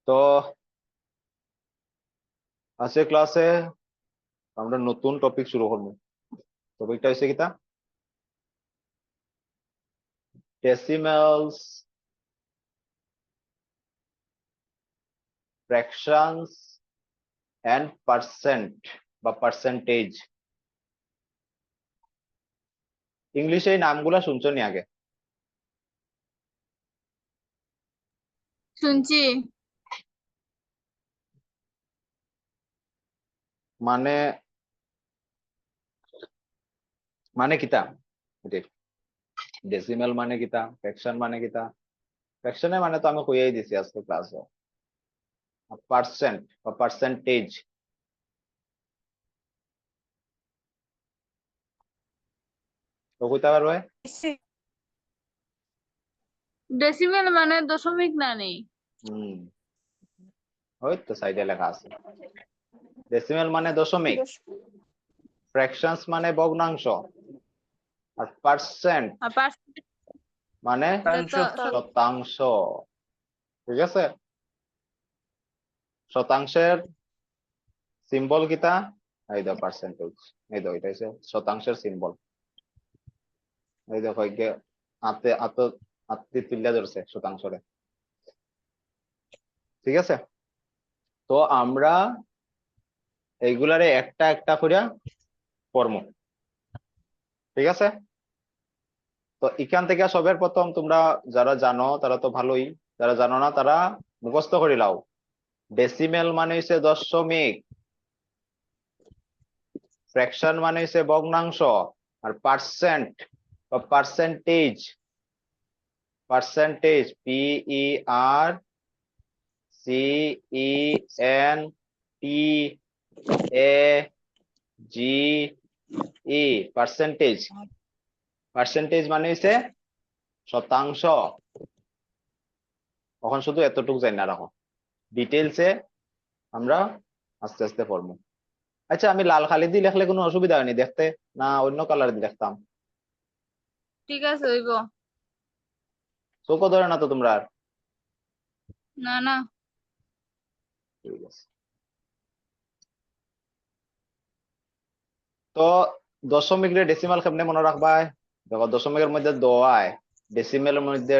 তো আজকে ক্লাসে আমরা নতুন টপিক শুরু করবো। টপিকটা হচ্ছে কিতা ডেসিমেলস, ফ্র্যাকশনস এন্ড পার্সেন্ট বা পার্সেন্টেজ। ইংলিশে এই নামগুলা শুনছো নি আগে? শুনছি। মানে মানে কিতা ডেসিমেল মানে কিতা, ফ্র্যাকশন মানে কিতা? ফ্র্যাকশনের মানে তো আমি কইয়াই দিছি আজকে ক্লাসে। পার্সেন্ট বা পার্সেন্টেজ তো কইতে পারবে? ডেসিমেল মানে দশমিক না নেই? হম, ওই তো সাইডে লেখা আছে। ডেসিমেল মানে দশমিক, ফ্র্যাকশনস মানে ভগ্নাংশ, আর পার্সেন্ট আর পার্সেন্টেজ মানে তো শতাংশ। ঠিক আছে, শতাংশের সিম্বল কিতা? এই দাও পার্সেন্টেজ, এই দাও এটা হচ্ছে শতাংশের সিম্বল। এই দেখো হাতে হাতে তুলে ধরছে শতাংশরে। ঠিক আছে, তো আমরা এইগুলারে একটা একটা করে পড়বো। ঠিক আছে, তো এখান থেকে সবের প্রথম তোমরা যারা জানো তারা তো ভালোই, যারা জানো না তারা মুখস্থ করে লাও। ডেসিমেল মানে হচ্ছে দশমিক, ফ্র্যাকশন মানে হচ্ছে ভগ্নাংশ, আর পার্সেন্ট বা percentage, percentage PERCENTE, percentage. Percentage মানে হচ্ছে শতাংশ। এখন শুধু এতটুকু জানি না রাখো, ডিটেলসে আমরা আস্তে আস্তে পড়বো। আচ্ছা, আমি লাল খালি দিয়ে লেখলে কোনো অসুবিধা হয়নি দেখতে, না অন্য কালার দিয়ে লিখতাম? ঠিক আছে হইব। চোখও ধরে না তো তোমরা আর? না না। ঠিক আছে, তো দশমিক রে ডেসিমাল কেমনে মনে রাখবা? দেখো, দশমিকের মধ্যে দ আয়, ডেসিমেলের মধ্যে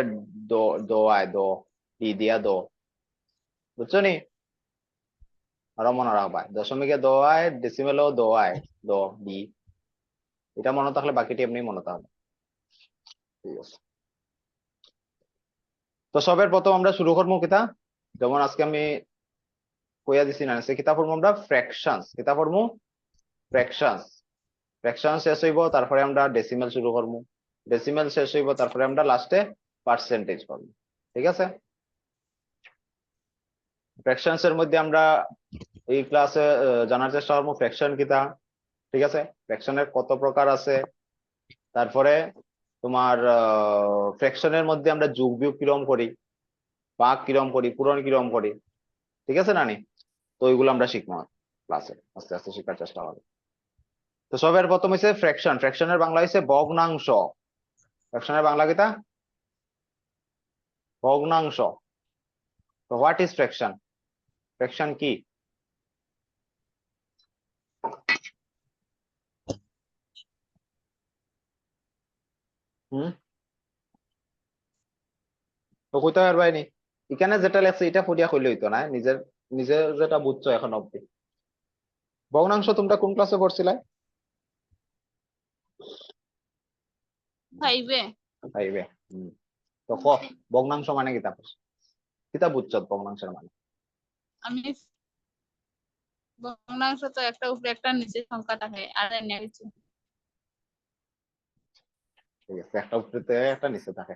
দ আয়, ই দিয়া বুঝছো নি? আরো মনে রাখবা, দশমিকে দ আয়, ডেসিমেলও দ আয়, দ ডি। এটা মনে থাকলে বাকিটি এমনি মনে থাকবে। ঠিক আছে, তো সবের প্রথম আমরা শুরু করবো কিতা, যেমন আজকে আমি কইয়া দিছি না, কিতা পড়বো আমরা? ফ্র্যাকশনস। কিতা পড়বো? ফ্র্যাকশনস। ফ্র্যাকশন শেষ হইব, তারপরে আমরা ডেসিমেল শুরু করবো। ডেসিমেল শেষ হইব, তারপরে আমরা লাস্টে পার্সেন্টেজ করবো। ঠিক আছে, ফ্র্যাকশনস এর মধ্যে আমরা এই ক্লাসে জানার চেষ্টা করবো ফ্র্যাকশন কিতা। ঠিক আছে, ফ্র্যাকশনের কত প্রকার আছে, তারপরে তোমার ফ্র্যাকশনের মধ্যে আমরা যোগ বিয়োগ কিরকম করি, ভাগ কিরকম করি, পূরণ কিরকম করি। ঠিক আছে নানি? তো ওইগুলো আমরা শিখবো ক্লাসে, আস্তে আস্তে শেখার চেষ্টা করবো। তো সবের প্রথম হচ্ছে ফ্র্যাকশন। ফ্র্যাকশনের বাংলা হচ্ছে ভগ্নাংশ। ফ্র্যাকশনের বাংলা কিতা? ভগ্নাংশ। তো হোয়াট ইজ ফ্র্যাকশন? ফ্র্যাকশন কি? হুম, তো কইতে পারবাই নি? এখানে যেটা লেখছে এটা পড়িয়া কইলে হইতো না, নিজের নিজের যেটা বুঝছো এখন অব্দি। ভগ্নাংশ তোমরা কোন ক্লাসে পড়ছিলে? ফাইভে। ফাইভে। তো ভগ্নাংশ মানে কিতা, কিতা বুঝছো ভগ্নাংশের মানে? আমি ভগ্নাংশ তো একটা উপরে একটা নিচে সংখ্যা থাকে আর এনে কিছু। ঠিক আছে, একটা উপরে একটা নিচে থাকে,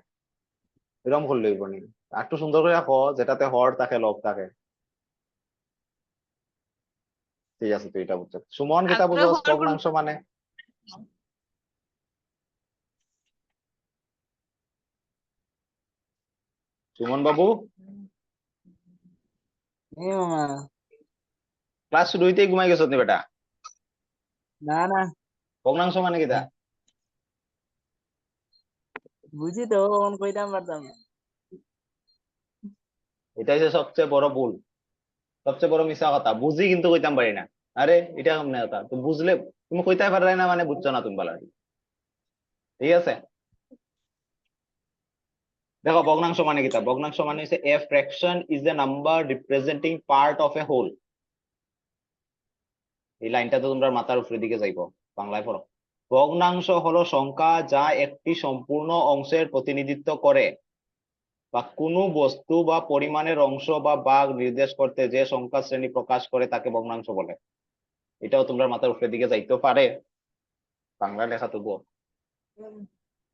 এরকম করলে হইব নি? আর একটু সুন্দর করে রাখো, যেটাতে হর থাকে লব থাকে। ঠিক আছে, তুই এটা বুঝছো। সুমন কিতা আগে বুঝো হর ভগ্নাংশ মানে? সুমন বাবু, ক্লাস শুরু হইতেই ঘুমাই গেছো নি বেটা? না না, ভগ্নাংশ মানে কিতা? বুঝি তো অন কইতাম পারতাম না। এটা হচ্ছে সবচেয়ে বড় ভুল, সবচেয়ে বড় মিশা কথা। বুঝি কিন্তু কইতাম পারি না। আরে এটা কেমনে কথা, তো বুঝলে তুমি কইতে পারলে না মানে বুঝছো না তুমি বলা, ঠিক আছে। দেখো ভগ্নাংশ মানে কি, ভগ্নাংশ মানে হচ্ছে a fraction is a number representing part of a whole. এই লাইনটা তো তোমরা মাথার উপরের দিকে যাইবো, বাংলায় পড়ো। ভগ্নাংশ হলো সংখ্যা যা একটি সম্পূর্ণ অংশের প্রতিনিধিত্ব করে, বা কোনো বস্তু বা পরিমাণের অংশ বা ভাগ নির্দেশ করতে যে সংখ্যা শ্রেণী প্রকাশ করে তাকে ভগ্নাংশ বলে। এটাও তোমরা মাথার উপরের দিকে যাইতে পারে, বাংলা লেখা তবুও।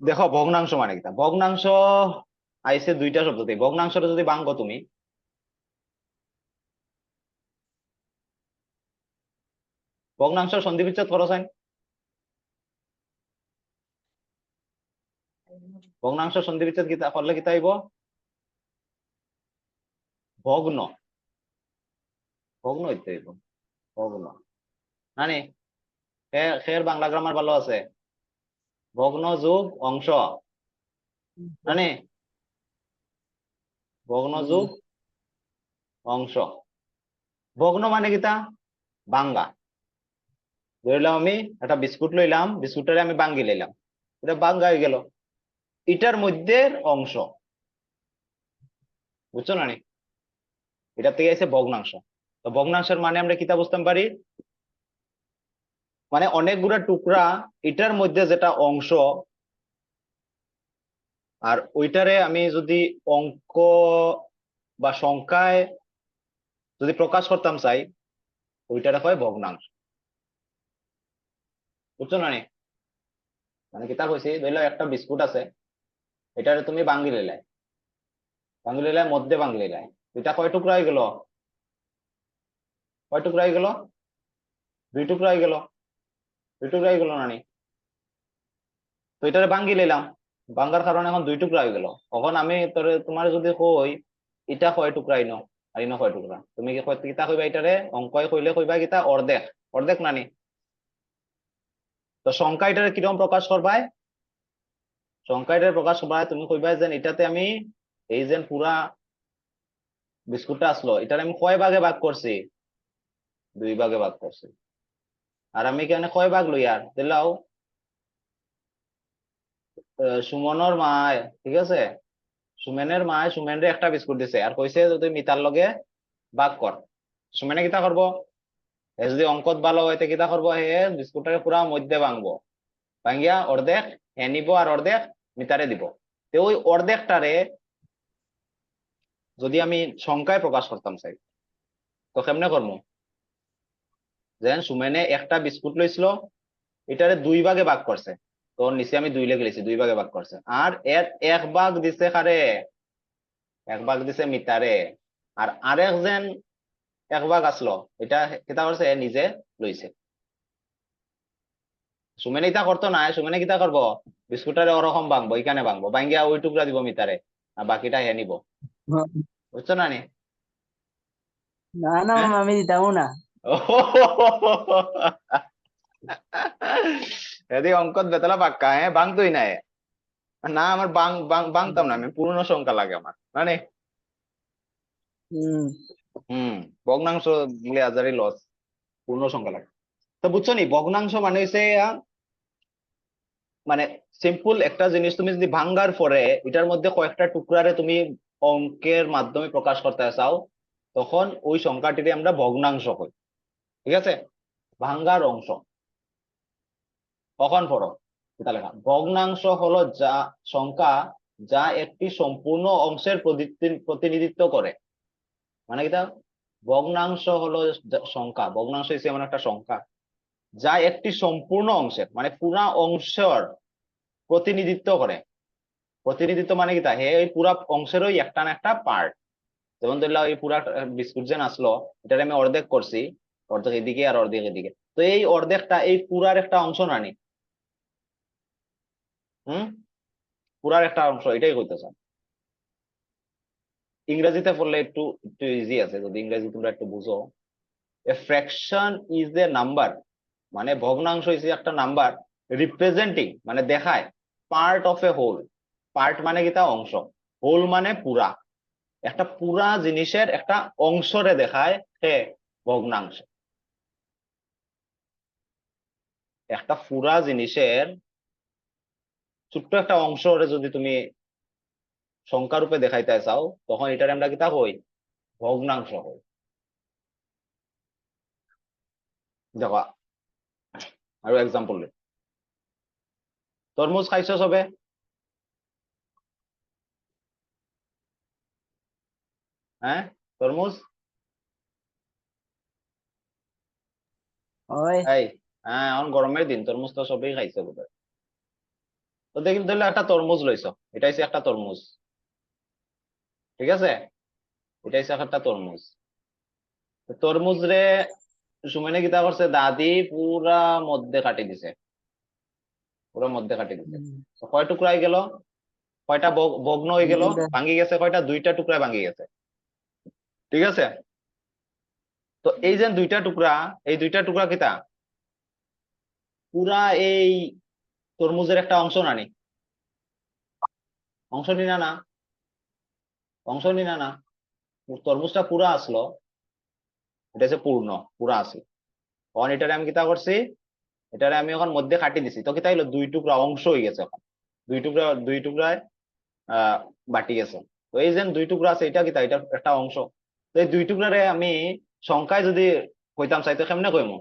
দেখো ভগ্নাংশ মানে কি, ভগ্নাংশ আইসে দুইটা শব্দতে। ভগ্নাংশটা যদি ভাঙ্গ তুমি, ভগ্নাংশ সন্ধি বিচ্ছেদ করো চাই, ভগ্নাংশ সন্ধি বিচ্ছেদ কি করলে কি তাইব, ভগ্ন, ভগ্ন হইতে হইব, ভগ্ন। নানি খের বাংলা গ্রামার ভালো আছে, ভগ্ন যোগ অংশ, নানি ভগ্ন যোগ অংশ। ভগ্ন মানে কিতা, বাঙ্গা। ধরলাম আমি একটা বিস্কুট লইলাম, বিস্কুটটারে আমি বাঙ্গি লইলাম, এটা বাঙ্গা হয়ে গেল, এটার মধ্যে অংশ, বুঝছো না? এটা থেকে আছে ভগ্নাংশ। তো ভগ্নাংশের মানে আমরা কিতা বুঝতে পারি, মানে অনেকগুলা টুকরা, এটার মধ্যে যেটা অংশ, আর ওইটারে আমি যদি অঙ্ক বা সংখ্যায় যদি প্রকাশ করতাম চাই, ওইটারে হয় ভগ্নাংশ, বুঝছো না? মানে কিতা কইছি, ধরলো একটা বিস্কুট আছে, এটারে তুমি বাঙ্গি লইলাই, বাঙ্গি লইলাই মধ্যে বাঙ্গি লইলাই, এটা কয় টুকরা হয়ে গেল, কয় টুকরা হয়ে গেল, দুই টুকরা হয়ে গেল, দুই টুকরা হয়ে গেল নানি। তো এটারে বাঙ্গি লইলাম, বাঙ্গার কারণে এখন দুই টুকরা হয়ে গেল। এখন আমি তোমার যদি কই এটা কয় টুকরা ইনো আর ইনো কয় টুকরা, তুমি কি কিতা কইবা, এটারে অঙ্ক কইলে কইবা কিতা অর্ধেক, অর্ধেক নানি। তো সংখ্যা এটারে কিরকম প্রকাশ করবাই, সংখ্যা এটারে প্রকাশ করবাই, তুমি কইবা যে এটাতে আমি এই যে পুরা বিস্কুটটা আসলো, এটারে আমি কয় ভাগে ভাগ করছি, দুই ভাগে ভাগ করছি। আর আমি কেন কয় ভাগ লই আর দিলাও, সুমনের মায়, ঠিক আছে, সুমেনের মায় সুমেনরে একটা বিস্কুট দিছে আর কইছে তুই মিতার লগে ভাগ কর। সুমেনে কিতা করবো, যদি অঙ্কত ভালো হইতে কিতা করবো, হে বিস্কুটটাকে পুরা মধ্যে ভাঙবো, ভাঙ্গিয়া অর্ধেক হে নিব আর অর্ধেক মিতারে দিব। তো ওই অর্ধেকটারে যদি আমি সংখ্যায় প্রকাশ করতাম চাই, তো কেমনে করবো, যেন সুমেনে একটা বিস্কুট লইছিল, এটারে দুই ভাগে ভাগ করছে, তো নিচে আমি দুই লেগে লিখছি, দুই ভাগে ভাগ করছে, আর এর এক ভাগ দিছে কারে, এক ভাগ দিছে মিতারে, আর আরেক যেন এক ভাগ আসলো, এটা কিতা করছে এ নিজে লইছে। সুমেনে ইতা করতো না, সুমেনে কিতা করবো, বিস্কুটারে ওরকম ভাঙবো, এখানে ভাঙবো, ভাঙ্গিয়া ওই টুকরা দিব মিতারে, আর বাকিটা হে নিব, বুঝছো না? না না হ্যাঁ, মামা, আমি দিতামও না। যদি অঙ্কত বেতলা পাক্কা, হ্যাঁ ভাঙতোই না না, আমার ভাঙতাম না, আমি পূর্ণ সংখ্যা লাগে আমার, মানে হম। ভগ্নাংশ গুলি হাজারি লস, পূর্ণ সংখ্যা লাগে। তো বুঝছো নি, ভগ্নাংশ মানে হচ্ছে মানে সিম্পল একটা জিনিস, তুমি যদি ভাঙ্গার পরে এটার মধ্যে কয়েকটা টুকরারে তুমি অঙ্কের মাধ্যমে প্রকাশ করতে চাও, তখন ওই সংখ্যাটিকে আমরা ভগ্নাংশ কই, ঠিক আছে। ভাঙ্গার অংশ, কখন পড়ো এটা লেখা, ভগ্নাংশ হলো যা সংখ্যা যা একটি সম্পূর্ণ অংশের প্রতিনিধিত্ব করে। মানে কিটা, ভগ্নাংশ হলো সংখ্যা, ভগ্নাংশ হিসেবে এমন একটা সংখ্যা যা একটি সম্পূর্ণ অংশের মানে পুরা অংশের প্রতিনিধিত্ব করে। প্রতিনিধিত্ব মানে কিটা, হে ওই পুরা অংশেরই একটা না একটা পার্ট। যেমন ধরলাম এই পুরা বিস্কুট যেন আসলো, এটা আমি অর্ধেক করছি, অর্ধেক এদিকে আর অর্ধেক এদিকে, তো এই অর্ধেকটা এই পুরার একটা অংশ নানি, পুরার একটা অংশ, এটাই করতে চান। ইংরেজিতে পড়লে একটু একটু ইজি আছে, যদি ইংরেজি তোমরা একটু বুঝো। A fraction is a number, মানে ভগ্নাংশ হিসেবে একটা নাম্বার, রিপ্রেজেন্টিং মানে দেখায় part of a whole, part মানে কি তা অংশ, হোল মানে পুরা, একটা পুরা জিনিসের একটা অংশরে দেখায় কে ভগ্নাংশ। একটা পুরা জিনিসের ছোট্ট একটা অংশরে যদি তুমি সংখ্যা রূপে দেখাইতে চাও তখন এটার আমরা কিতা কই ভগ্নাংশ কই। দেখো আরো এক্সাম্পল তরমুজ খাইছো সবে? হ্যাঁ তরমুজ ওই এই হ্যাঁ এখন গরমের দিন তরমুজ তো সবেই খাইছে বোধহয়। তো দেখি ধরলে একটা তরমুজ লইছো, এটা হচ্ছে একটা তরমুজ, ঠিক আছে? এটা হচ্ছে একটা তরমুজ। তরমুজ রে সুমেনে কিতা করছে দাদি পুরা মধ্যে কাটি দিছে, পুরো মধ্যে কাটি দিছে। তো কয় টুকরা হয়ে গেল? কয়টা ভগ্ন হয়ে গেল? ভাঙি গেছে কয়টা? দুইটা টুকরা ভাঙি গেছে, ঠিক আছে? তো এই যে দুইটা টুকরা, এই দুইটা টুকরা কিতা পুরা এই তরমুজের একটা অংশ নানি, অংশ নিনা না, অংশ নিনা না, তরমুজটা পুরা আসলো, এটা হচ্ছে পূর্ণ, পুরা আসলো। তখন এটারে আমি কিতা করছি, এটারে আমি এখন মধ্যে কাটি দিছি, তো কিতা হইলো দুই টুকরা অংশ হয়ে গেছে। এখন দুই টুকরায় বাটি গেছে। তো এই যে দুই টুকরা আছে এটা কিতা, এটা একটা অংশ। তো এই দুই টুকরারে আমি সংখ্যায় যদি কইতাম চাইতো কেমনে কইমু,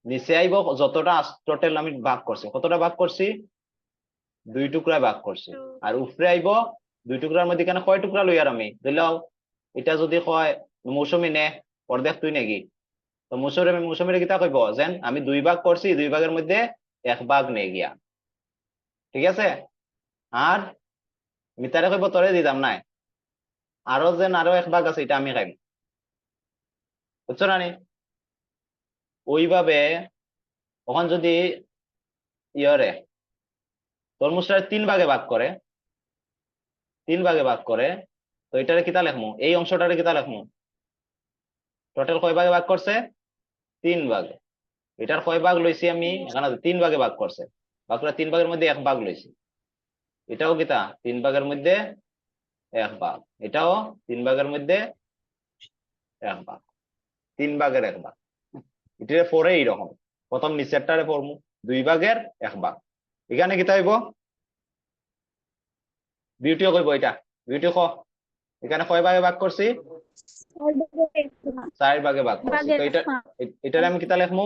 নিচে আইব যতটা টোটাল আমি ভাগ করছি, কতটা ভাগ করছি? দুই টুকরায় ভাগ করছি। আর উপরে আইব দুই টুকরার মধ্যে কেন কয় টুকরা লই আর আমি দিলাও, এটা যদি কয় মৌসুমি নে অর্ধেক তুই নাকি, তো মৌসুমীর কিতা কইব যেন আমি দুই ভাগ করছি, দুই ভাগের মধ্যে এক ভাগ নে গিয়া, ঠিক আছে? আর মিতারে কইব তোরে দিতাম নাই, আরো যেন আরো এক ভাগ আছে এটা আমি খাইম, বুঝছো না নি? ওইভাবে তখন যদি ইয়রে তরমুজটা তিন ভাগে ভাগ করে, তিন ভাগে ভাগ করে, তো এটারে কিতা লেখমু, এই অংশটারে কিতা লেখমু, টোটাল কয় ভাগে ভাগ করছে? তিন ভাগে। এটার কয় ভাগ লইছি আমি এখানে? তিন ভাগে ভাগ করছে, ভাগ করে তিন ভাগের মধ্যে এক ভাগ লইছি। এটাও কিতা তিন ভাগের মধ্যে এক ভাগ, এটাও তিন ভাগের মধ্যে এক ভাগ, তিন ভাগের এক ভাগ। এটা পরে এইরকম প্রথম নিচেরটারে পড়মু দুই ভাগের এক ভাগ। এখানে কিতা হইব, বিউটিও কইব এটা, বিউটি ক এখানে কয় ভাগে ভাগ করছি? চার ভাগে ভাগ করছি। তো এটা এটারে আমি কিতা লেখমু,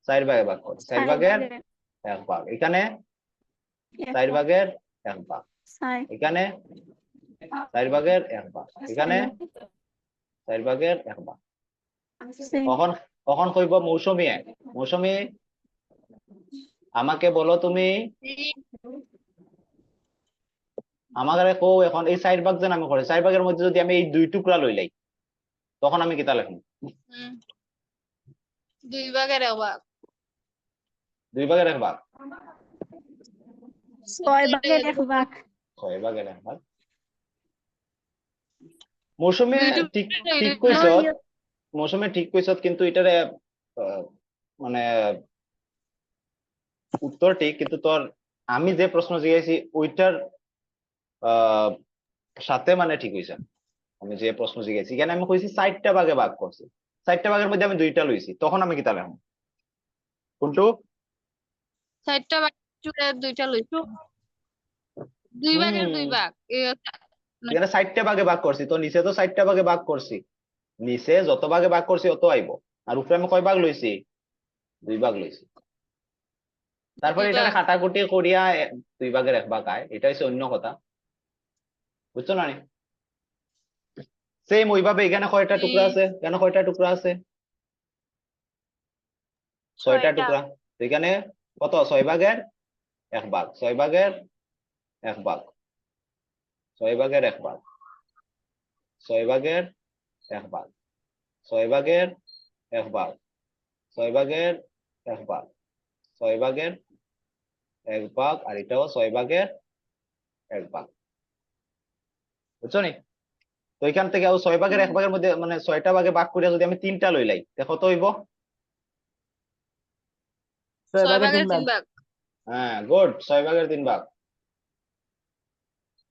চার ভাগে ভাগ করছি, চার ভাগের এক ভাগ। এখানে চার ভাগের এক ভাগ, এখানে চার ভাগের এক ভাগ, এখানে চার ভাগের এক ভাগ। কখন কখন কইব মৌসুমী, মৌসুমী আমাকে বলো তুমি, আমাকে কো এখন এই চার ভাগ যেন আমি করি, চার ভাগের মধ্যে যদি আমি এই দুই টুকরা লইলাই তখন আমি কিতা লিখবো? দুই ভাগের এক ভাগ, দুই ভাগের এক ভাগ, ছয় ভাগের এক ভাগ। ছয় ভাগের এক ভাগ। মৌসুমী দুই ঠিক টুকরা ঠিক হইলে কইছ, নয়, মৌসুমী ঠিক কইছ, কিন্তু এটারে মানে উত্তর ঠিক, কিন্তু তোর আমি যে প্রশ্ন জিজ্ঞাসি ওইটার সাথে মানে ঠিক হইছে। আমি যে প্রশ্ন জিজ্ঞাসি এখানে আমি কইছি চারটা ভাগে ভাগ করছি, চারটা ভাগের মধ্যে আমি দুইটা লইছি, তখন আমি কিতা লিখবো কোনটু? চারটা ভাগ দুইটা লইছো, দুই ভাগের দুই ভাগ এখানে চারটা ভাগে ভাগ করছি, তো নিচে তো চারটা ভাগে ভাগ করছি, নিচে যত ভাগে ভাগ করছি অত আইব। আর উপরে আমি কয় ভাগ লইছি? দুই ভাগ লইছি। তারপরে এটা কাটাকুটি করিয়া দুই ভাগের এক ভাগ আয়, এটা হচ্ছে অন্য কথা, বুঝছো না? সেম ওইভাবে এখানে কয়টা টুকরা আছে, কেন কয়টা টুকরা আছে? ছয়টা টুকরা। তো এখানে কত? ছয় ভাগের এক ভাগ, ছয় ভাগের এক ভাগ, ছয় ভাগের এক ভাগ, ছয় ভাগের এক ভাগ, ছয় ভাগের এক ভাগ, ছয় ভাগের এক ভাগ, ছয় ভাগের এক ভাগ, আর এটাও ছয় ভাগের এক ভাগ, বুঝছো নি? তো এখান থেকে ছয় ভাগের এক ভাগের মধ্যে মানে ছয়টা ভাগে ভাগ করে যদি আমি তিনটা লইলাই দেখো তো হইব। ছয় ছয় ভাগের ভাগের তিন তিন ভাগ। ভাগ। হ্যাঁ গুড, ছয় ভাগের তিন ভাগ।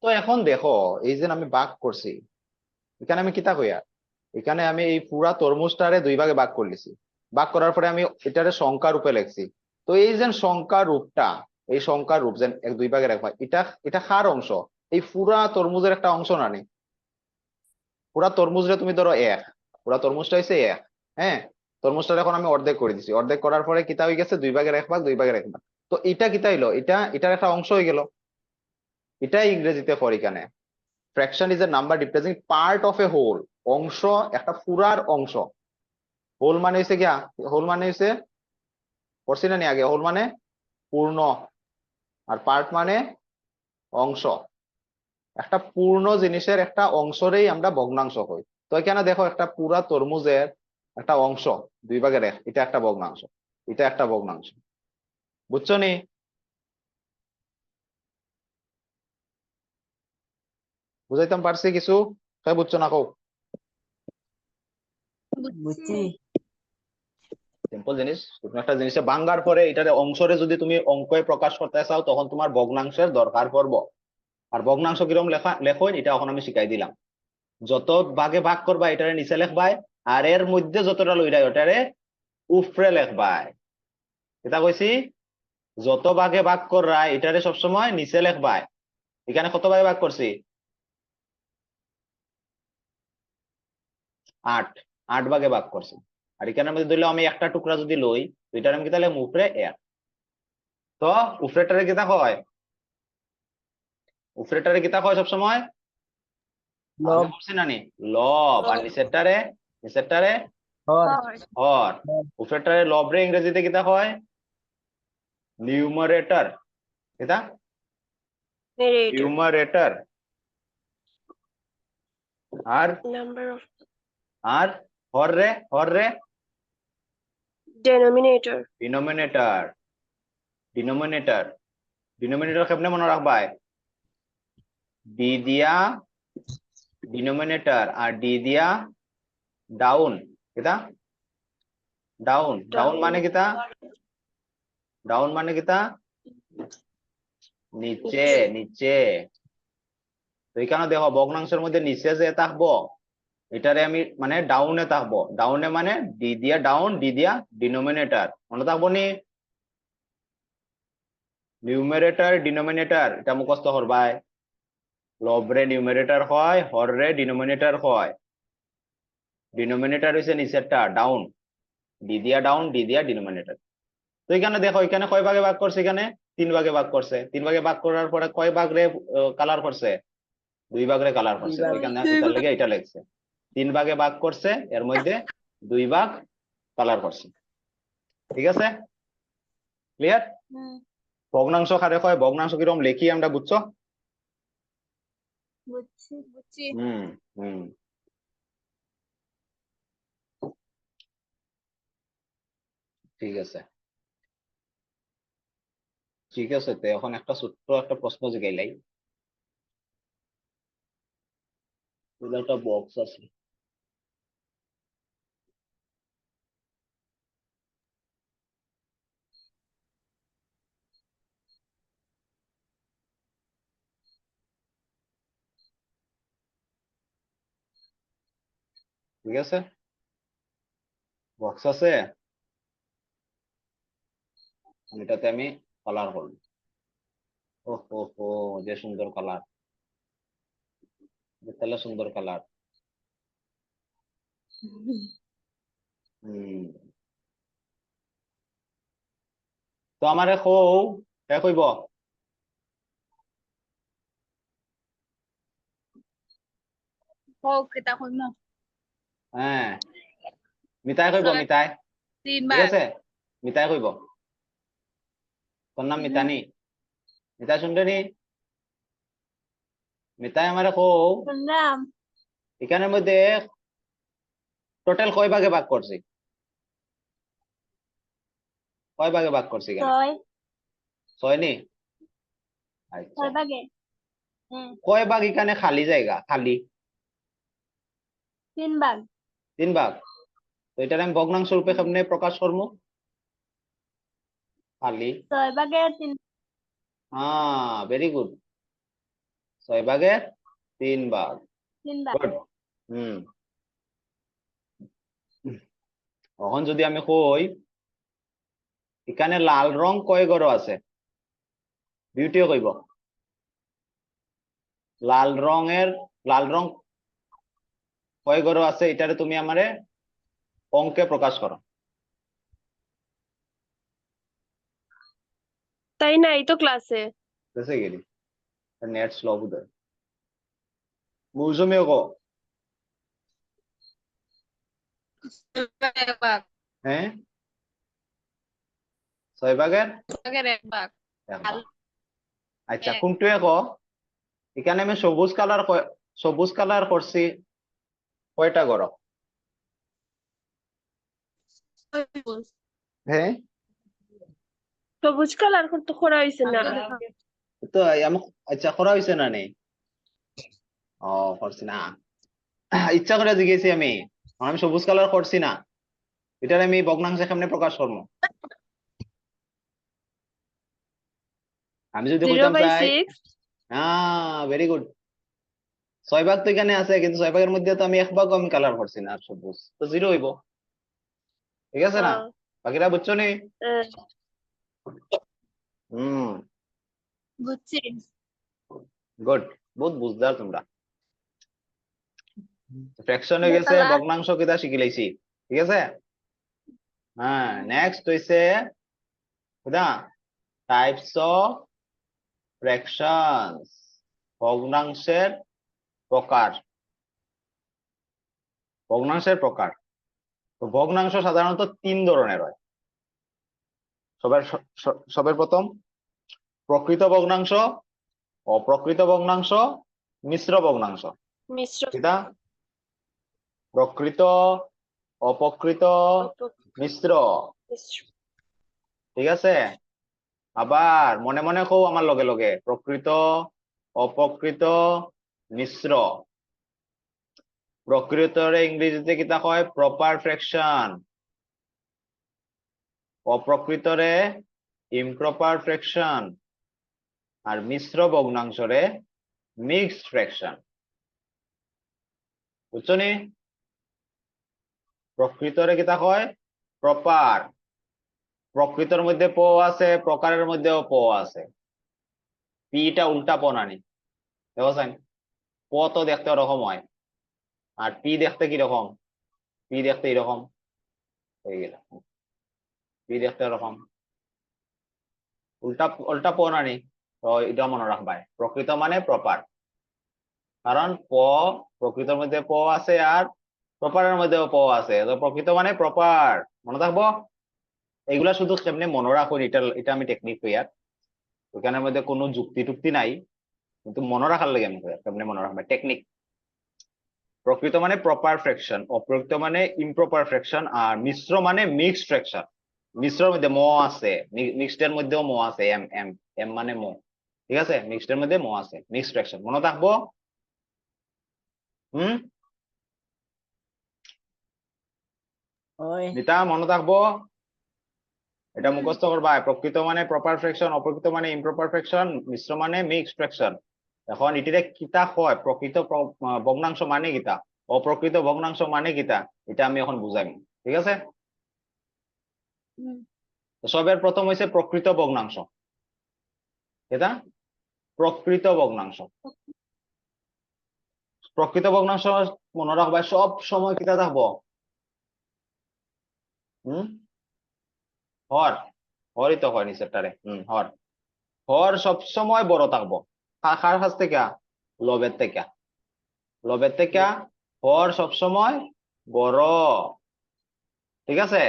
তো এখন দেখো এই যে আমি ভাগ করছি, এখানে আমি কিতা কইয়া, এখানে আমি এই পুরা তরমুজটারে দুই ভাগে ভাগ করলিছি, ভাগ করার পরে আমি এটারে সংখ্যা রূপে লিখছি। তো এই যে সংখ্যা রূপটা, এই সংখ্যার রূপ যেন এক দুই ভাগে রাখবা, এটা এটা কার অংশ? এই পুরা তরমুজের একটা অংশ না নি? পুরা তরমুজরে তুমি ধরো এক, পুরা তরমুজটা হয়েছে এক। হ্যাঁ, তরমুজটা এখন আমি অর্ধেক করে দিছি, অর্ধেক করার পরে কিতা হয়ে গেছে দুই ভাগের এক ভাগ, দুই ভাগের এক ভাগ। তো এটা কিতা হইলো, এটা এটার একটা অংশ হয়ে গেল। এটাই ইংরেজিতে পড়ি কেন, fraction is a number representing part of a whole. অংশ, একটা পুরার অংশ। হোল মানে হয়েছে গিয়া, হোল মানে হয়েছে, পড়ছি না নি আগে, হোল মানে পূর্ণ, আর পার্ট মানে অংশ। একটা পূর্ণ জিনিসের একটা অংশরেই আমরা ভগ্নাংশ কই। তো এখানে দেখো একটা পুরা তরমুজের একটা অংশ দুই ভাগের এক, এটা একটা ভগ্নাংশ, এটা একটা ভগ্নাংশ। বুঝছো নি? বুঝাইতাম পারছি কিছু? তাই বুঝছো না কও? বুঝছি। সিম্পল জিনিস। তুমি একটা জিনিসে ভাঙ্গার পরে এটার অংশরে যদি তুমি অঙ্কে প্রকাশ করতে চাও, তখন তোমার ভগ্নাংশের দরকার পড়বো। আর ভগ্নাংশ কিরকম লেখো এটা এখন আমি শিখাই দিলাম। যত ভাগে ভাগ করবা এটারে নিচে লেখবাই, আর এর মধ্যে যতটা লইরাই ওটারে উপরে লেখবাই। এটা কইছি, যত ভাগে ভাগ কররা এটারে সবসময় নিচে লেখবাই। এখানে কত ভাগে ভাগ করছি? 8, 8 ভাগে ভাগ করছি। আর এখানের মধ্যে ধরলে আমি একটা টুকরা যদি লই, তো এটার আমি কি তাহলে উপরে এক। তো উপরেটারে কিতা হয়, উপরেটারে কিতা হয় সবসময়? আমি লব, বলছি না নি, লব। আর নিচেরটারে, নিচেরটারে হর, হর। হর, উপরেরটারে লব রে ইংরেজিতে কিতা হয়? নিউমারেটর। কিতা? নিউমারেটর। আর number of আর হর রে, হর রে denominator ডিনোমিনেটর। ডিনোমিনেটর, ডিনোমিনেটর কেমনে মনে রাখবাই? ডি দিয়া ডিনোমিনেটর, আর ডি দিয়া ডাউন। কিতা? ডাউন। ডাউন মানে কিতা? ডাউন মানে কিতা? নিচে, নিচে। তো এখানে দেখো ভগ্নাংশের মধ্যে নিচে যে থাকবো, এটারে আমি মানে ডাউনে থাকবো। ডাউনে মানে ডি দিয়া ডাউন, ডি দিয়া ডিনোমিনেটর। মনে থাকবো নি? নিউমারেটর ডিনোমিনেটর এটা মুখস্থ করবাই। লব রে নিউমারেটর হয়, হর রে ডিনোমিনেটর হয়। ডিনোমিনেটর হইছে নিচেরটা ডাউন, ডি দিয়া ডাউন, ডি দিয়া ডিনোমিনেটর। তো এখানে দেখো এখানে কয় ভাগে ভাগ করছে? এখানে 3 ভাগে ভাগ করছে। 3 ভাগে ভাগ করার পরে কয় ভাগ রে কালার করছে? 2 ভাগ রে কালার করছে। তো এখানে এটার লেগে এটা লেখছে 3 ভাগে ভাগ করছে, এর মধ্যে 2 ভাগ কালার করছে। ঠিক আছে, ক্লিয়ার? ভগ্নাংশ কারে কয়, ভগ্নাংশ কিরকম লেখি আমরা, বুঝছো? বুঝছি। হুম হুম ঠিক আছে, ঠিক আছে। তো এখন একটা ছোট্ট একটা প্রশ্ন জিগাইলাই। একটা বক্স আছে, ঠিক আছে, বক্স আছে। এটাতে আমি কালার করব। ও হো হো, যে সুন্দর কালার, তাহলে সুন্দর কালার। হম, তো আমারে কও, কে কইব? হোক এটা কইম। হ্যাঁ, মিতাই কইব, মিতাই। 3 ঠিক বার। আছে, মিতাই কইব। তোর নাম মিতানি? মিতাই শুনবে নি? মিতাই আমারে কও, শুনলাম। এখানের মধ্যে টোটাল কয় ভাগে ভাগ করছি? কয় ভাগে ভাগ করছি এখানে? 6 নি? আচ্ছা, 6 ভাগে। কয় ভাগ এখানে খালি জায়গা? খালি 3 ভাগ। 3 ভাগ। তো এটার আমি ভগ্নাংশ রূপে কেমনে প্রকাশ করবো? খালি। 6 ভাগে 3। হ্যাঁ, ভেরি গুড। 6 ভাগের 3 ভাগ। 3 ভাগ। গুড। এখন যদি আমি কই এখানে লাল রং কয় গড় আছে, বিউটিও কইব লাল রং কয় গড় আছে, এটারে তুমি আমারে অঙ্কে প্রকাশ করো। তাই না, এই তো ক্লাসে। বুঝে গেলি নেট স্লো বুঝায় মৌসুমিও কো। 6 ভাগের 1 ভাগ। হ্যাঁ 6 ভাগের 6 ভাগের 1 ভাগ। 1 ভাগ। আচ্ছা এক। কোনটুয়ে কো এখানে আমি সবুজ কালার করছি কয়টা গড়? সবুজ। হ্যাঁ সবুজ কালার তো করা হয়েছে না। তো আমি আচ্ছা করা হয়েছে না নেই? ও করছি না, ইচ্ছা করে জিজ্ঞেসি আমি সবুজ কালার করছি না, এটার আমি ভগ্নাংশে কেমনে প্রকাশ করবো? আমি যদি কইতাম চাই 0/6। ভেরি গুড, 6 ভাগ তো এখানে আছে, কিন্তু 6 ভাগের মধ্যে তো আমি 1 ভাগ আমি কালার করছি না, আর সবুজ তো 0 হইব। ঠিক আছে না? বাকিরা বুঝছো নি? বুঝছি। গুড, বহুত বুঝদার তোমরা। ফ্র্যাকশন হয়ে গেছে, কালার। ভগ্নাংশ কিটা শিখিলাইছি। ঠিক আছে, হ্যাঁ নেক্সট হইছে কিটা টাইপস অফ ফ্র্যাকশনস, ভগ্নাংশের প্রকার। ভগ্নাংশের প্রকার, তো ভগ্নাংশ সাধারণত 3 ধরনের হয়। সবার প্রথম প্রকৃত ভগ্নাংশ, অপ্রকৃত ভগ্নাংশ, মিশ্র ভগ্নাংশ। মিশ্র। কিটা প্রকৃত, অপ্রকৃত, মিশ্র। ঠিক আছে, আবার মনে মনে কও আমার লগে লগে, প্রকৃত, অপ্রকৃত, মিশ্র। প্রকৃতরে ইংরেজিতে কিতা কয় প্রপার ফ্র্যাকশন, অপ্রকৃতরে ইমপ্রপার ফ্র্যাকশন, আর মিশ্র ভগ্নাংশরে মিক্সড ফ্র্যাকশন। বুঝছো নি? প্রকৃতরে কিতা কয় প্রপার, প্রকৃতর মধ্যে প আছে, প্রকারের মধ্যেও প আছে। পিটা উল্টা প নানি, দেখছেন? প তো দেখতে ওরকম হয়, আর পি দেখতে কিরকম? পি দেখতে এরকম হয়ে গেল, পি দেখতে এরকম উল্টা উল্টা প নানি। তো এটা মনে রাখবাই, প্রকৃত মানে প্রপার, কারণ প্রকৃতর মধ্যে প আছে আর প্রপারের মধ্যেও প আছে, তো প্রকৃত মানে প্রপার। মনে থাকবো এগুলা, শুধু কেমনে মনে রাখুন, এটা আমি টেকনিক কইয়ার, ওখানের মধ্যে কোনো যুক্তি টুক্তি নাই, কিন্তু মনে রাখার লাগে আমি কেমনে মনে রাখবে টেকনিক। প্রকৃত মানে প্রপার ফ্র্যাকশন, অপ্রকৃত মানে ইমপ্রপার ফ্র্যাকশন, আর মিশ্র মানে মিক্সড ফ্র্যাকশন। মিশ্রের মধ্যে ম আছে, মিক্সডের মধ্যেও ম আছে, এম এম এম মানে ম। ঠিক আছে, মিক্সডের মধ্যে ম আছে, মিক্সড ফ্র্যাকশন মনে থাকবো। নিতা মনে থাকবো, এটা মুখস্থ করবা। প্রকৃত মানে প্রপার ফ্র্যাকশন, অপ্রকৃত মানে ইমপ্রপার ফ্র্যাকশন, মিশ্র মানে মিক্সড ফ্র্যাকশন। এখন এটিরে কিতা হয়, প্রকৃত ভগ্নাংশ মানে কিতা, অপ্রকৃত ভগ্নাংশ মানে কিতা, এটা আমি এখন বুঝাই। ঠিক আছে, সবের প্রথম হইছে প্রকৃত ভগ্নাংশ। এটা প্রকৃত ভগ্নাংশ, প্রকৃত ভগ্নাংশ মনে রাখবা সব সময় কিতা থাকবো, হর, হরই তো হয় নিচেরটারে, হর, হর সব সময় বড় থাকবো। কার কাছ থেকে? লবের থেকে, লবের থেকে হর সবসময় বড়। ঠিক আছে,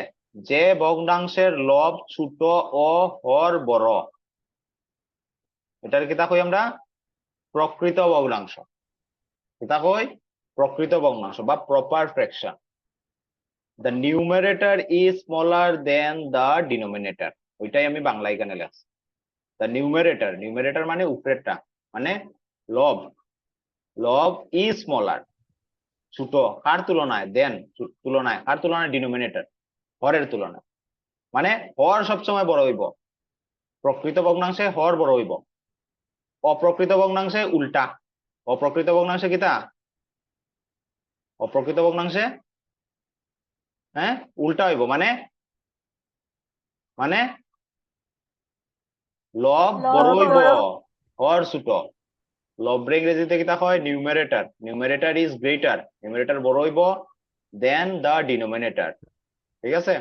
যে ভগ্নাংশের লব ছোট ও হর বড়, এটার কিতা কই আমরা প্রকৃত ভগ্নাংশ। কিতা কই প্রকৃত ভগ্নাংশ বা proper fraction. The numerator is smaller then the denominator, ওইটাই আমি বাংলা এখানে লেখছি। দ্য নিউমারেটর, নিউমারেটর মানে উপরেরটা, মানে লব, লব ইজ স্মলার ছোট, কার তুলনায়? দেন তুলনায়, কার তুলনায়? ডিনোমিনেটর, হরের তুলনায়। মানে হর সবসময় বড় হইব, প্রকৃত ভগ্নাংশে হর বড় হইব, অপ্রকৃত ভগ্নাংশে উল্টা, অপ্রকৃত ভগ্নাংশে কিতা অপ্রকৃত ভগ্নাংশে হ্যাঁ উল্টা হইব মানে মানে লব বড় হইব হর ছোট লব ইংরেজিতে কিতা হয় numerator numerator is greater numerator বড় হইব দেন দা ডিনোমিনেটর ঠিক আছে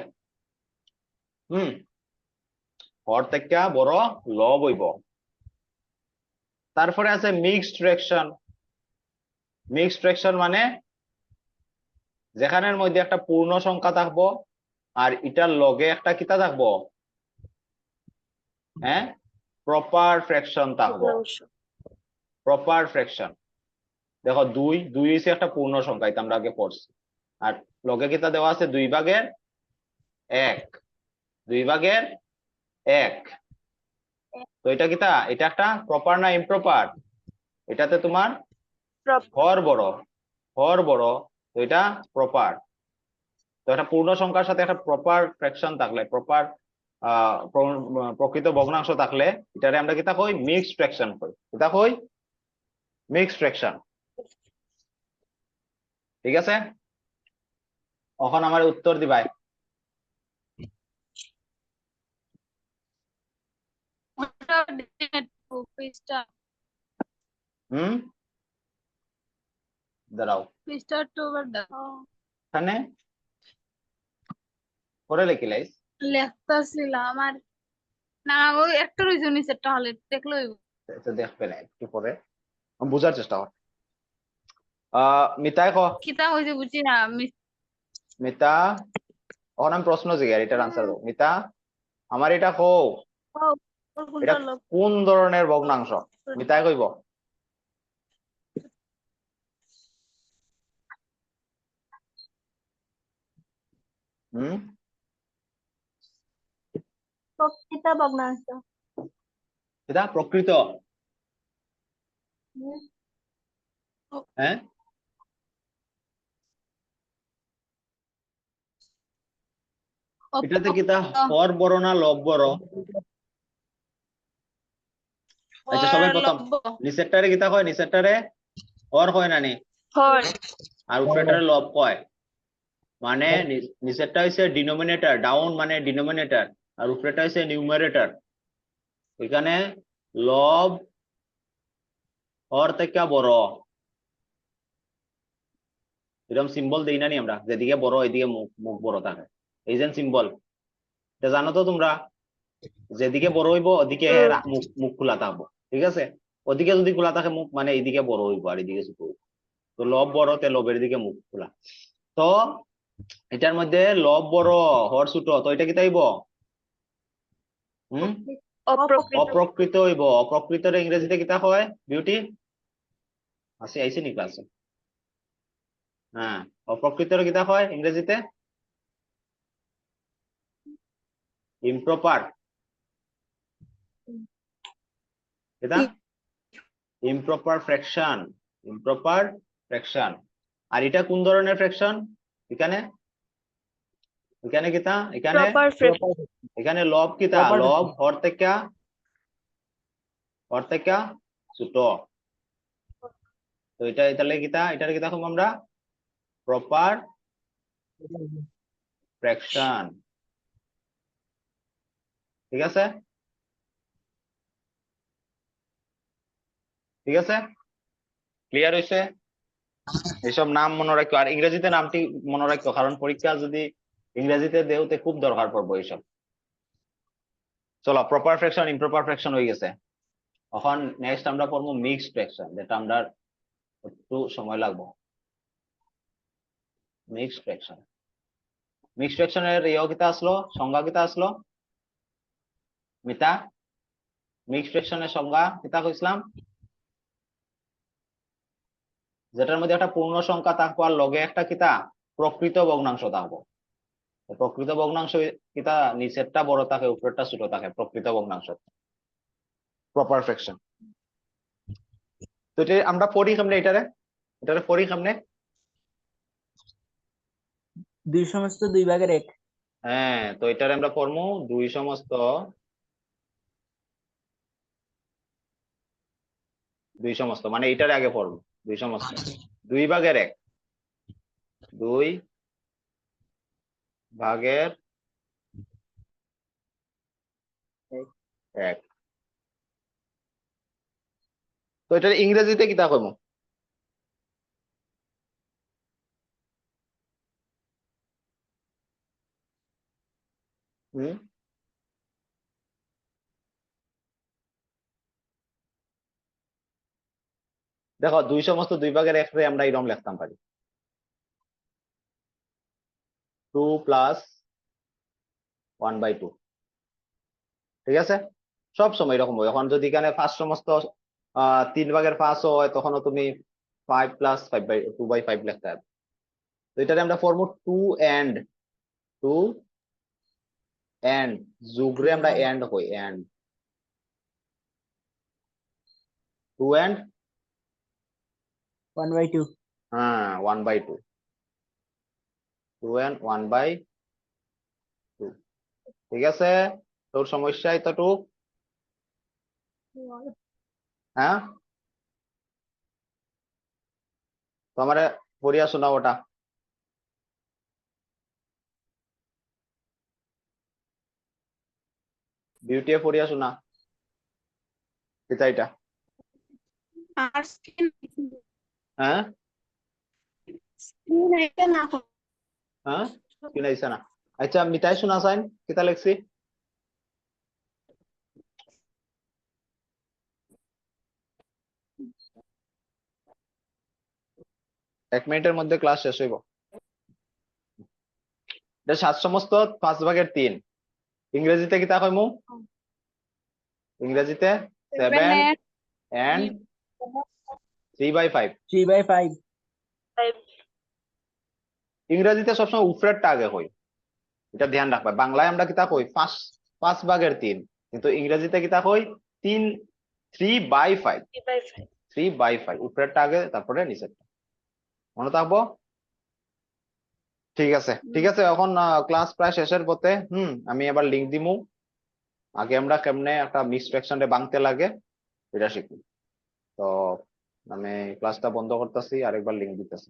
হর থেকে বড় লব হইব তারপরে আছে মিক্সড ফ্র্যাকশন মিক্সড ফ্র্যাকশন মানে যেখানের মধ্যে একটা পূর্ণ সংখ্যা থাকবো আর এটার লগে একটা কিতা থাকবো হ্যাঁ প্রপার ফ্র্যাকশন থাকবো প্রপার ফ্র্যাকশন দেখো দুই দুই হচ্ছে একটা পূর্ণ সংখ্যা এটা আমরা আগে পড়ছি আর লগে কিতা দেওয়া আছে 2/1 2/1 তো এটা কিতা এটা একটা প্রপার না ইমপ্রপার এটাতে তোমার হর বড় তো এটা প্রপার তো একটা পূর্ণ সংখ্যার সাথে একটা প্রপার ফ্র্যাকশন থাকলে প্রপার প্রকৃত ভগ্নাংশ থাকলে এটারে আমরা কিতা কই মিক্সড ফ্র্যাকশন কই কিতা কই মিক্সড ফ্র্যাকশন ঠিক আছে এখন আমার উত্তর দিবাই ওটা পৃষ্ঠা দাঁড়াও পৃষ্ঠা অক্টোবর দাও এখানে পরে লিখিলাইস লেখতাছিলাম আর না ওই একটা রইছে নিচেরটা হলে দেখলো এটা দেখবে না একটু পরে আমি বোঝার চেষ্টা কর মিতাই ক কিতা হইছে বুঝি না মিতা এখন আমি প্রশ্ন জিজ্ঞাসা এটার আনসার দাও মিতা আমার এটা কও এটা কোন ধরনের ভগ্নাংশ মিতাই কইব প্রকৃত ভগ্নাংশ এটা প্রকৃত হ্যাঁ এটাতে কিতা হর বড় না লব বড় আচ্ছা সবাই প্রথম নিচেরটারে কিতা কয় নিচেরটারে হর কয় না নি হর আর উপরেরটারে লব কয় মানে নিচেরটা হইছে ডিনোমিনেটর ডাউন মানে ডিনোমিনেটর আর উপরেরটা হইছে নিউমারেটর এখানে লব হর থেকে বড় এরকম সিম্বল দেই না নি আমরা যেদিকে বড় এদিকে মুখ বড় থাকে এই যে সিম্বল এটা জানো তো তোমরা যেদিকে বড় হইব ওদিকে মুখ খোলা থাকবো ঠিক আছে ওদিকে যদি খোলা থাকে মুখ মানে এইদিকে বড় হইব আর এদিকে ছোট হইব তো লব বড় তে লবের দিকে মুখ খোলা তো এটার মধ্যে লব বড় হর ছোট তো এটা কি তাইব অপ্রকৃত হইব অপ্রকৃতর ইংরেজিতে কিতা হয় বিউটি আইছে নি ক্লাসে হ্যাঁ অপ্রকৃতর কিতা হয় ইংরেজিতে ইমপ্রপার এটা ইমপ্রপার ফ্র্যাকশন ইমপ্রপার ফ্র্যাকশন আর এটা কোন ধরনের ফ্র্যাকশন এখানে এখানে কিতা এখানে লব কিতা লব হর থেকে ছোট তো এটা তাহলে কিতা এটার কিতা কম আমরা প্রপার ফ্র্যাকশন ঠিক আছে ক্লিয়ার হইছে এইসব নাম মনে রাখো আর ইংরেজিতে নামটি মনে রাখো কারণ পরীক্ষা যদি ইংরেজিতে দেওতে খুব দরকার পড়বো এইসব চলো প্রপার ফ্র্যাকশন ইমপ্রপার ফ্র্যাকশন হয়ে গেছে এখন নেক্সট আমরা পড়বো মিক্সড ফ্র্যাকশন যেটা আমরা একটু সময় লাগবে মিক্সড ফ্র্যাকশনের কিতা আসলো সংজ্ঞা কিতা আসলো মিতা মিক্সড ফ্র্যাকশনের সংজ্ঞা কিতা কইছিলাম যেটার মধ্যে একটা পূর্ণ সংখ্যা থাকবো আর লগে একটা কিতা প্রকৃত ভগ্নাংশ থাকবো প্রকৃত ভগ্নাংশ কিতা নিচেরটা বড় থাকে উপরেরটা ছোট থাকে প্রকৃত ভগ্নাংশ প্রপার ফ্র্যাকশন তো এটা আমরা পড়ি কেমনে এটারে পড়ি কেমনে 2/2 হ্যাঁ তো এটারে আমরা পড়মু 2 দুই সমস্ত মানে এটার আগে পড়বো দুই সমস্ত 2/1 2/1 তো এটার ইংরেজিতে কিতা কইমু হুম দেখো দুই সমস্ত 2/1 রে আমরা এরকম লিখতাম পারি 2 + 1/2 ঠিক আছে সব সময় এরকম হয় এখন যদি এখানে ফার্স্ট সমস্ত 3/5 হয় তখনও তুমি 5 + 2/5 লিখতে হবে তো এটারে আমরা ফর্মু 2 and যুগরে আমরা and কই and 2 and 1/2 হ্যাঁ 1/2 2 and 1/2 ঠিক আছে তোর সমস্যা এতটুক হ্যাঁ তো আমারে পড়িয়া শোনাও ওটা বিউটি পড়িয়া শোনা এটা আর স্ক্রিন হ্যাঁ স্ক্রিন এটা না হ্যাঁ শুনাইছে না আচ্ছা মিতাই শোনা চাইন কিতা লেখছি 1 মিনিটের মধ্যে ক্লাস শেষ হইব এটা 7 সমস্ত 5/3 ইংরেজিতে কিতা কইমু ইংরেজিতে 7 and 3/5 3/5 ইংরেজিতে সবসময় উপরেরটা আগে কই এটা ধ্যান রাখবা বাংলায় আমরা কিতা কই 5/3 কিন্তু ইংরেজিতে কিতা কই 3/5 3/5 উপরেরটা আগে তারপরে নিচেরটা মনে থাকবো ঠিক আছে এখন ক্লাস প্রায় শেষের পথে আমি এবার লিংক দিমু আগে আমরা কেমনে একটা মিক্সড ফ্র্যাকশনে ভাঙতে লাগে এটা শিখব তো আমি ক্লাসটা বন্ধ করতেছি আরেকবার লিংক দিতেছি